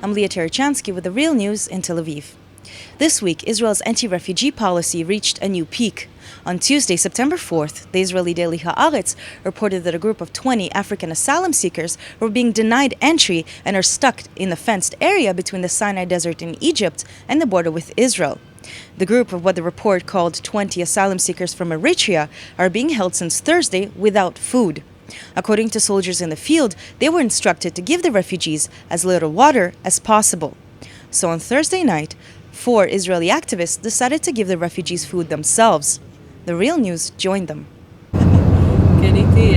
I'm Leah Terechansky with the Real News in Tel Aviv. This week, Israel's anti-refugee policy reached a new peak. On Tuesday, September 4th, the Israeli daily Haaretz reported that a group of 20 African asylum seekers were being denied entry and are stuck in the fenced area between the Sinai Desert in Egypt and the border with Israel. The group of what the report called 20 asylum seekers from Eritrea are being held since Thursday without food. According to soldiers in the field, they were instructed to give the refugees as little water as possible. So on Thursday night, 4 Israeli activists decided to give the refugees food themselves. The Real News joined them. קניתי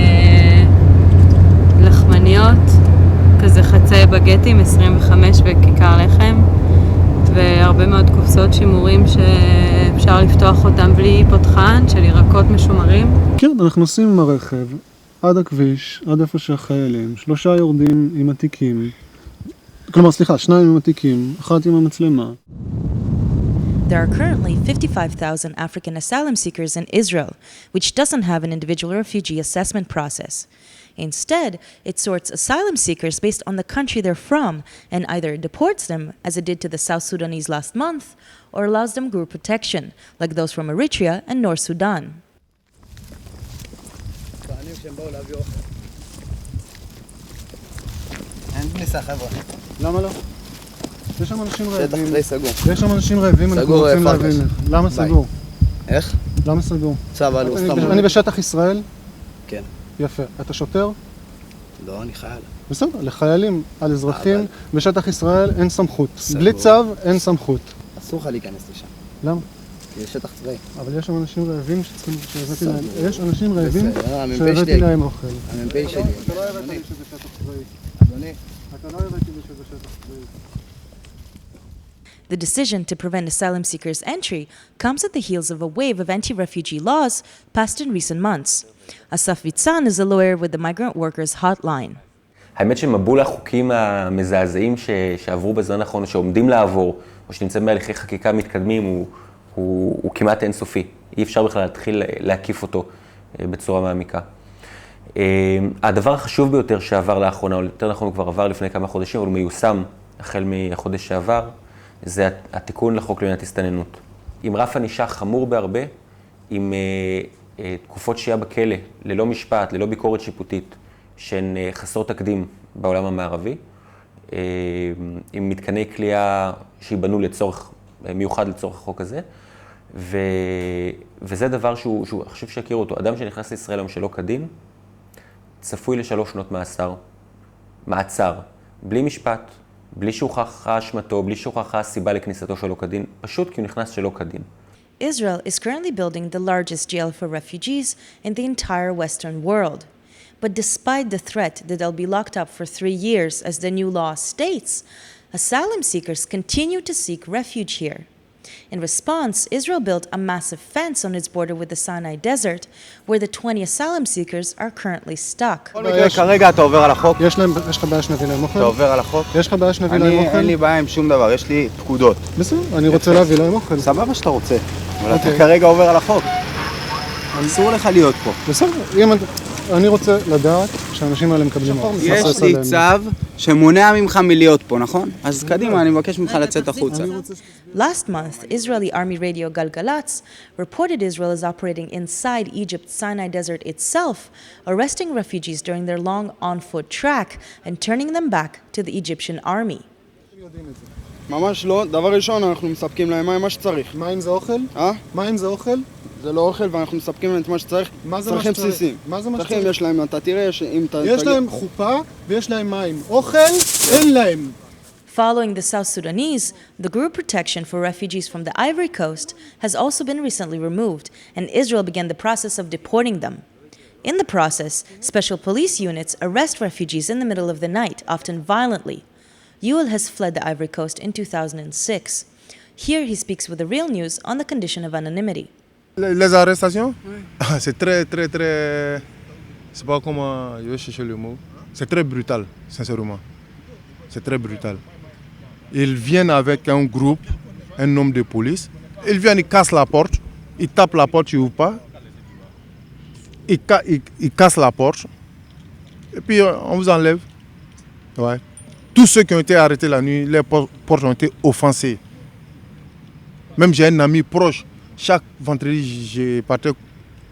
לחמניות, כזה חצאי בגטים, 25 בכיכר לחם, והרבה מאוד קופסאות שימורים שאפשר לפתוח אותם בלי פותחן, של ירקות משומרים. כן, אנחנו נוסעים עם הרכב עד הכביש, עד איפה שהחיילים, 3 יורדים עם התיקים, כלומר, 2 עם התיקים, 1 עם המצלמה. There are currently 55,000 African asylum seekers in Israel, which doesn't have an individual refugee assessment process. Instead, it sorts asylum seekers based on the country they're from and either deports them, as it did to the South Sudanese last month, or allows them group protection, like those from Eritrea and North Sudan. אין כניסה, חבר'ה. למה לא? יש שם אנשים רעבים. שטח די סגור. יש שם אנשים רעבים, אנחנו רוצים להבין. למה סגור? איך? למה סגור? צבא, לא סתם. אני בשטח ישראל? כן. יפה. אתה שוטר? לא, אני חייל. בסדר, לחיילים, על אזרחים, בשטח ישראל אין סמכות. בלי צו אין סמכות. אסור לך להיכנס לשם. למה? כי זה שטח צבאי. אבל יש שם אנשים רעבים שהבאתי להם, יש אנשים רעבים שהבאתי להם אוכל. המ"פ שלי. אתה לא הבאת לי שזה שטח צבאי. אדוני. אתה לא הבאתי לי שזה שטח צבאי. The decision to prevent asylum seekers' entry comes at the heels of a wave of anti-refugee laws passed in recent months. Asaf Vitzan is a lawyer with the Migrant Workers Hotline. האמת שמבול החוקים המזעזעים שעברו בזמן האחרון, שעומדים לעבור, או שנמצאים בהליכי חקיקה מתקדמים, הוא כמעט אינסופי. אי אפשר בכלל להתחיל להקיף אותו בצורה מעמיקה. הדבר החשוב ביותר שעבר לאחרונה, או יותר נכון הוא כבר עבר לפני כמה חודשים, אבל הוא מיושם החל מהחודש שעבר, זה התיקון לחוק למניעת הסתננות. עם רף ענישה חמור בהרבה, עם תקופות שהייה בכלא, ללא משפט, ללא ביקורת שיפוטית, שהן חסרות תקדים בעולם המערבי, עם מתקני כליאה שיבנו מיוחד לצורך החוק הזה, וזה דבר שהוא חשוב שיכירו אותו. אדם שנכנס לישראל היום שלא כדין, צפוי ל3 שנות מעצר, בלי משפט, בלי שהוכחה אשמתו, בלי שהוכחה הסיבה לכניסתו שלא כדין, פשוט כי הוא נכנס שלא כדין. Israel is currently building the largest jail for refugees in the entire Western world. But despite the threat that they'll be locked up for 3 years, as the new law states, asylum seekers continue to seek refuge here. In response, Israel built a massive fence on its border with the Sinai Desert, where the 20 asylum seekers are currently stuck. כרגע אתה עובר על החוק. יש לך בעיה שנביא להם אוכל? אתה עובר על החוק? יש לך בעיה שנביא להם אוכל? אין לי בעיה עם שום דבר, יש לי פקודות. בסדר, אני רוצה להביא להם אוכל. סבבה שאתה רוצה, אבל אתה כרגע עובר על החוק. אסור לך להיות פה. בסדר, אני רוצה לדעת שהאנשים האלה מקבלים אוכל. יש לי צו שמונע ממך מלהיות פה, נכון? אז קדימה, אני מבקש ממך לצאת החוצה. Last month, Israeli Army radio Galgalatz reported Israel is operating inside Egypt's Sinai Desert itself, arresting refugees during their long on-foot trek and turning them back to the Egyptian army. ממש לא, דבר ראשון אנחנו מספקים להם מים מה שצריך. מים זה אוכל? מים זה אוכל? זה לא אוכל ואנחנו מספקים להם את מה שצריך. מה זה מה שצריך? בסיסיים. מה זה מה שצריך? יש להם, אתה תראה שאם אתה... יש להם חופה ויש להם מים. אוכל אין להם. Following the South Sudanese, the group protection for refugees from the Ivory Coast has also been recently removed, and Israel began the process of deporting them. In the process, special police units arrest refugees in the middle of the night, often violently. Yuel has fled the Ivory Coast in 2006. Here he speaks with the Real News on the condition of anonymity. Les arrestations, c'est très... C'est pas comment je vais chercher le mot. C'est très brutal, sincèrement. C'est très brutal. Ils viennent avec un groupe, un homme de police. Ils viennent, ils cassent la porte. Ils tapent la porte, ils n'ouvrent pas. Ils cassent la porte. Et puis on vous enlève. Ouais. Tous ceux qui ont été arrêtés la nuit, les portes ont été offensées. Même j'ai un ami proche, chaque vendredi, je partais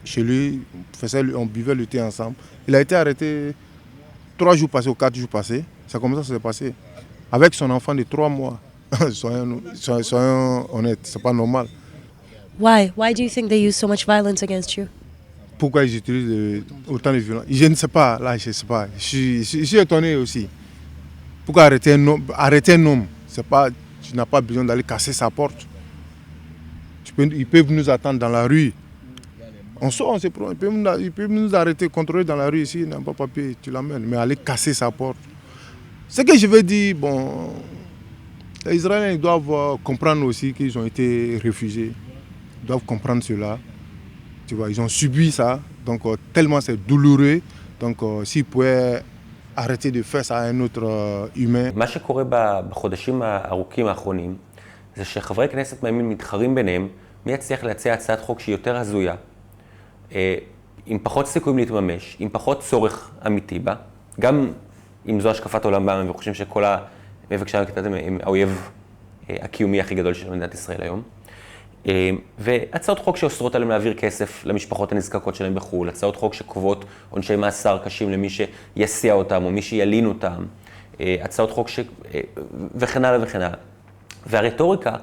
chez lui, on buvait le thé ensemble. Il a été arrêté 3 jours passés ou 4 jours passés. C'est comme ça que ça s'est passé. Avec son enfant de 3 mois. Soyons honnêtes, c'est pas normal. Why? Why do you think they use so much violence against you? Pourquoi ils utilisent autant de violence? Je ne sais pas, là je ne sais pas. Je suis étonné aussi. Pourquoi arrêter un homme? C'est pas, tu n'as pas besoin d'aller casser sa porte. Ils peuvent nous attendre dans la rue. On sort, on se prend. Ils peuvent nous arrêter, contrôler dans la rue ici, il n'a pas papier, tu l'amènes. Mais aller casser sa porte. Ce que je veux dire, bon, les Israéliens ils doivent comprendre aussi qu'ils ont été réfugiés. Ils doivent comprendre cela. Tu vois, ils ont subi ça. Donc, tellement c'est douloureux. Donc, s'ils pouvaient arrêter de faire ça à un autre humain. מה שקורה בחודשים הארוכים האחרונים, זה שחברי כנסת מהימין מתחרים ביניהם, מי יצליח להציע הצעת חוק שהיא יותר הזויה, עם פחות סיכויים להתממש, עם פחות צורך אמיתי בה, גם אם זו השקפת עולמם וחושבים שכל המאבק שלנו הם האויב הקיומי הכי גדול של מדינת ישראל היום. והצעות חוק שאוסרות עליהם להעביר כסף למשפחות הנזקקות שלהם בחו"ל, הצעות חוק שקובעות עונשי מאסר קשים למי שיסיע אותם או מי שילין אותם, הצעות חוק וכן הלאה וכן הלאה. והרטוריקה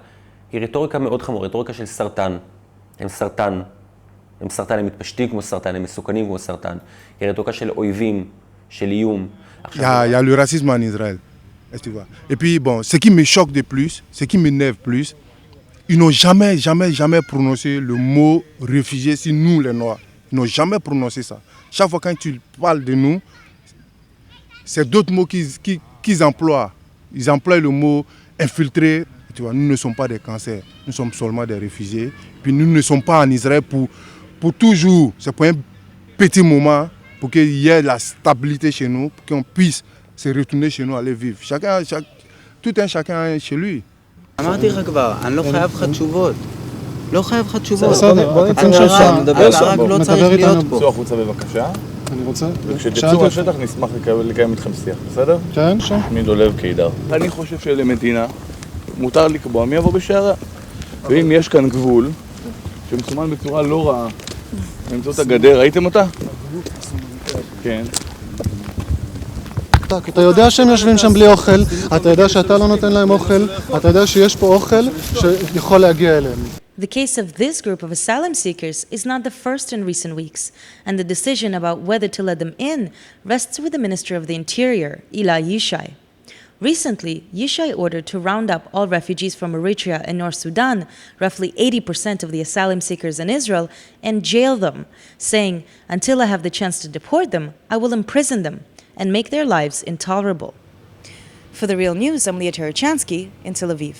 היא רטוריקה מאוד חמורה, רטוריקה של סרטן. הם סרטן, הם מתפשטים כמו סרטן, הם מסוכנים כמו סרטן. היא רטוריקה של אויבים, של איום. Il y a le racisme en Israël, tu vois. Et puis bon, ce qui me choque de plus, ce qui m'énerve plus, ils n'ont jamais prononcé le mot réfugié sur nous les Noirs. Ils n'ont jamais prononcé ça. Chaque fois quand tu parles de nous, c'est d'autres mots qu'ils emploient. Ils emploient le mot infiltré. Tu vois, nous ne sommes pas des cancers, nous sommes seulement des réfugiés. Puis nous ne sommes pas en Israël pour toujours. C'est pour un petit moment, pour qu'il y ait la stabilité chez nous, pour qu'on puisse se retourner chez nous, aller vivre. Tout un chacun chez lui. אמרתי לך כבר, אני לא חייב לך תשובות. לא חייב לך תשובות. בסדר, בוא תצא אתה משם. רק לא צריך להיות פה. צאו החוצה בבקשה, אני רוצה. וכשתצאו לשטח נשמח לקיים איתכם שיח, בסדר? כן, שם. שמי דולב קידר. אני חושב שלמדינה מותר לקבוע מי יבוא בשערה. ואם יש כאן גבול, שמסומן בצורה לא רעה, באמצעות הגדר, ראיתם אותה? כן. אתה יודע שהם יושבים שם בלי אוכל, אתה יודע שאתה לא נותן להם אוכל, אתה יודע שיש פה אוכל שיכול להגיע אליהם. The case of this group of asylum seekers is not the first in recent weeks, and the decision about whether to let them in rests with the Minister of the Interior, Eli Yishai. Recently, Yishai ordered to round up all refugees from Eritrea and North Sudan, roughly 80% of the asylum seekers in Israel, and jail them, saying, "Until I have the chance to deport them, I will imprison them and make their lives intolerable." For The Real News, I'm Leah Terechansky in Tel Aviv.